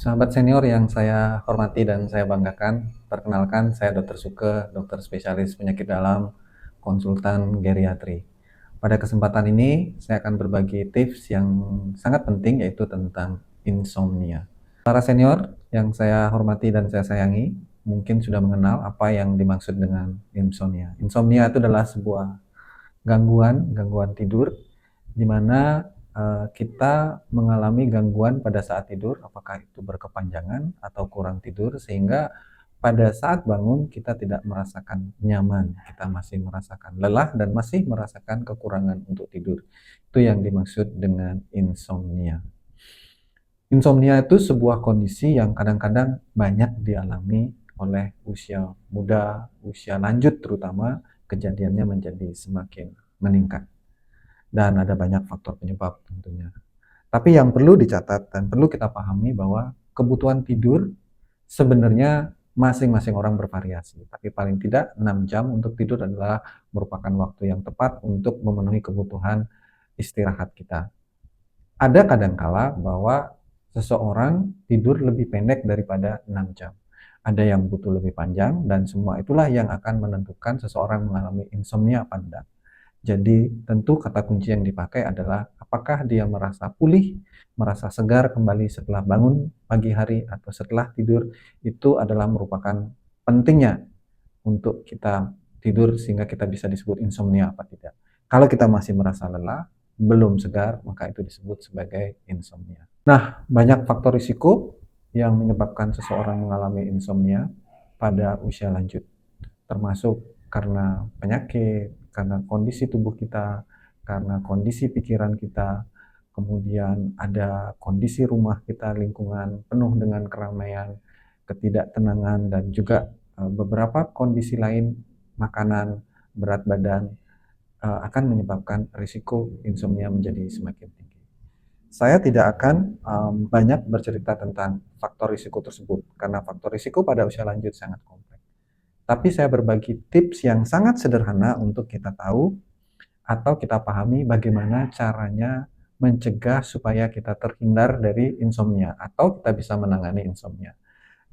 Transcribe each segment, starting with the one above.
Sahabat senior yang saya hormati dan saya banggakan, perkenalkan saya Dr. Suke, dokter spesialis penyakit dalam, konsultan geriatri. Pada kesempatan ini, saya akan berbagi tips yang sangat penting yaitu tentang insomnia. Para senior yang saya hormati dan saya sayangi, mungkin sudah mengenal apa yang dimaksud dengan insomnia. Insomnia itu adalah sebuah gangguan tidur di mana kita mengalami gangguan pada saat tidur, apakah itu berkepanjangan atau kurang tidur, sehingga pada saat bangun kita tidak merasakan nyaman, kita masih merasakan lelah dan masih merasakan kekurangan untuk tidur. Itu yang dimaksud dengan insomnia. Insomnia itu sebuah kondisi yang kadang-kadang banyak dialami oleh usia muda, usia lanjut terutama, kejadiannya menjadi semakin meningkat. Dan ada banyak faktor penyebab tentunya. Tapi yang perlu dicatat dan perlu kita pahami bahwa kebutuhan tidur sebenarnya masing-masing orang bervariasi. Tapi paling tidak 6 jam untuk tidur adalah merupakan waktu yang tepat untuk memenuhi kebutuhan istirahat kita. Ada kadangkala bahwa seseorang tidur lebih pendek daripada 6 jam. Ada yang butuh lebih panjang dan semua itulah yang akan menentukan seseorang mengalami insomnia apa tidak. Jadi tentu kata kunci yang dipakai adalah apakah dia merasa pulih, merasa segar kembali setelah bangun pagi hari atau setelah tidur, itu adalah merupakan pentingnya untuk kita tidur sehingga kita bisa disebut insomnia apa tidak. Kalau kita masih merasa lelah, belum segar, maka itu disebut sebagai insomnia. Nah, banyak faktor risiko yang menyebabkan seseorang mengalami insomnia pada usia lanjut, termasuk karena penyakit, karena kondisi tubuh kita, karena kondisi pikiran kita, kemudian ada kondisi rumah kita, lingkungan penuh dengan keramaian, ketidaktenangan, dan juga beberapa kondisi lain, makanan, berat badan, akan menyebabkan risiko insomnia menjadi semakin tinggi. Saya tidak akan banyak bercerita tentang faktor risiko tersebut, karena faktor risiko pada usia lanjut sangat kompleks. Tapi saya berbagi tips yang sangat sederhana untuk kita tahu atau kita pahami bagaimana caranya mencegah supaya kita terhindar dari insomnia atau kita bisa menangani insomnia.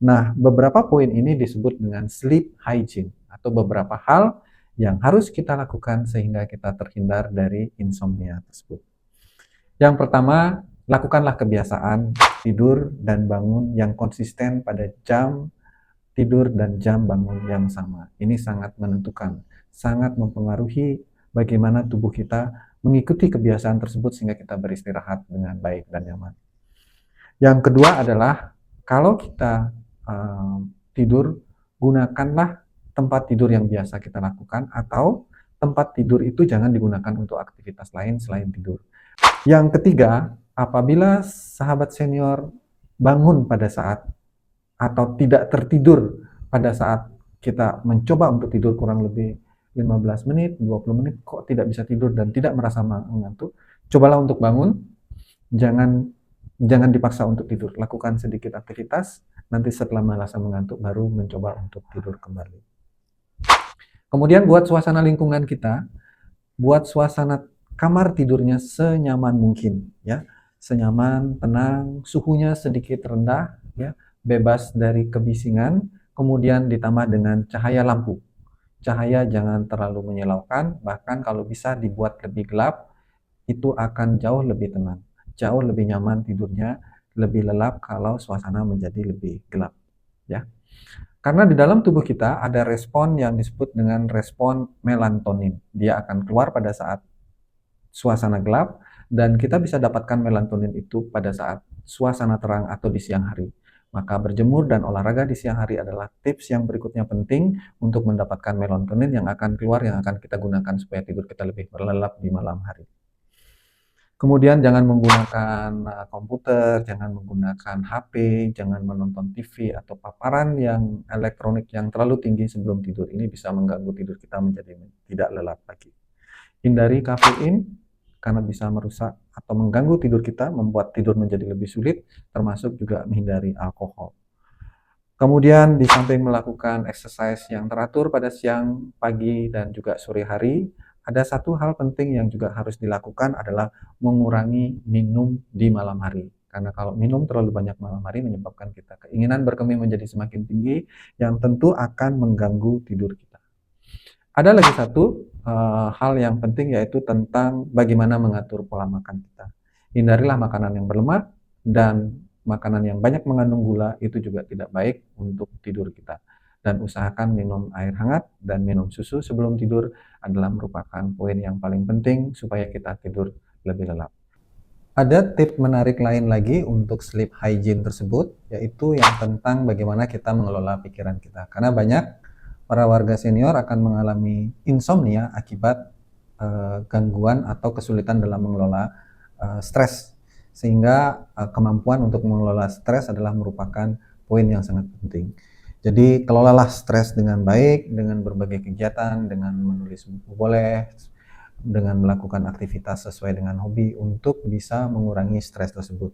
Nah, beberapa poin ini disebut dengan sleep hygiene atau beberapa hal yang harus kita lakukan sehingga kita terhindar dari insomnia tersebut. Yang pertama, lakukanlah kebiasaan tidur dan bangun yang konsisten pada jam tidur dan jam bangun yang sama. Ini sangat menentukan, sangat mempengaruhi bagaimana tubuh kita mengikuti kebiasaan tersebut sehingga kita beristirahat dengan baik dan nyaman. Yang kedua adalah kalau kita tidur, gunakanlah tempat tidur yang biasa kita lakukan atau tempat tidur itu jangan digunakan untuk aktivitas lain selain tidur. Yang ketiga, apabila sahabat senior bangun pada saat atau tidak tertidur pada saat kita mencoba untuk tidur kurang lebih 15 menit, 20 menit, kok tidak bisa tidur dan tidak merasa mengantuk, cobalah untuk bangun, jangan dipaksa untuk tidur, lakukan sedikit aktivitas, nanti setelah merasa mengantuk baru mencoba untuk tidur kembali. Kemudian buat suasana lingkungan kita, buat suasana kamar tidurnya senyaman mungkin, ya, senyaman, tenang, suhunya sedikit rendah, ya, bebas dari kebisingan, kemudian ditambah dengan cahaya lampu. Cahaya jangan terlalu menyilaukan, bahkan kalau bisa dibuat lebih gelap, itu akan jauh lebih tenang, jauh lebih nyaman tidurnya, lebih lelap kalau suasana menjadi lebih gelap, ya. Karena di dalam tubuh kita ada respon yang disebut dengan respon melatonin. Dia akan keluar pada saat suasana gelap dan kita bisa dapatkan melatonin itu pada saat suasana terang atau di siang hari. Maka berjemur dan olahraga di siang hari adalah tips yang berikutnya penting untuk mendapatkan melatonin yang akan keluar, yang akan kita gunakan supaya tidur kita lebih berlelap di malam hari. Kemudian jangan menggunakan komputer, jangan menggunakan HP, jangan menonton TV atau paparan yang elektronik yang terlalu tinggi sebelum tidur. Ini bisa mengganggu tidur kita menjadi tidak lelap lagi. Hindari kafein karena bisa merusak atau mengganggu tidur kita, membuat tidur menjadi lebih sulit, termasuk juga menghindari alkohol. Kemudian di samping melakukan exercise yang teratur pada siang, pagi, dan juga sore hari, ada satu hal penting yang juga harus dilakukan adalah mengurangi minum di malam hari. karena kalau minum terlalu banyak malam hari menyebabkan kita keinginan berkemih menjadi semakin tinggi, yang tentu akan mengganggu tidur kita. Ada lagi satu hal yang penting, yaitu tentang bagaimana mengatur pola makan kita. Hindarilah makanan yang berlemak dan makanan yang banyak mengandung gula, itu juga tidak baik untuk tidur kita. Dan usahakan minum air hangat dan minum susu sebelum tidur adalah merupakan poin yang paling penting supaya kita tidur lebih lelap. Ada tips menarik lain lagi untuk sleep hygiene tersebut, yaitu yang tentang bagaimana kita mengelola pikiran kita. Karena banyak para warga senior akan mengalami insomnia akibat gangguan atau kesulitan dalam mengelola stres. Sehingga kemampuan untuk mengelola stres adalah merupakan poin yang sangat penting. Jadi kelolalah stres dengan baik, dengan berbagai kegiatan, dengan menulis buku boleh, dengan melakukan aktivitas sesuai dengan hobi untuk bisa mengurangi stres tersebut.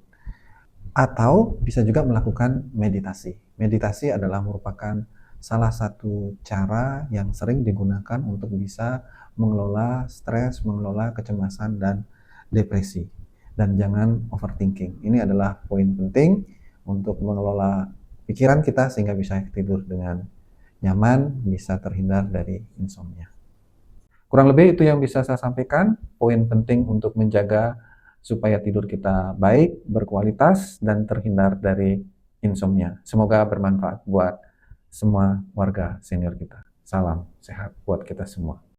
Atau bisa juga melakukan meditasi. Meditasi adalah merupakan salah satu cara yang sering digunakan untuk bisa mengelola stres, mengelola kecemasan dan depresi. Dan jangan overthinking. Ini adalah poin penting untuk mengelola pikiran kita sehingga bisa tidur dengan nyaman, bisa terhindar dari insomnia. Kurang lebih itu yang bisa saya sampaikan, poin penting untuk menjaga supaya tidur kita baik, berkualitas, dan terhindar dari insomnia. Semoga bermanfaat buat semua warga senior kita. Salam sehat buat kita semua.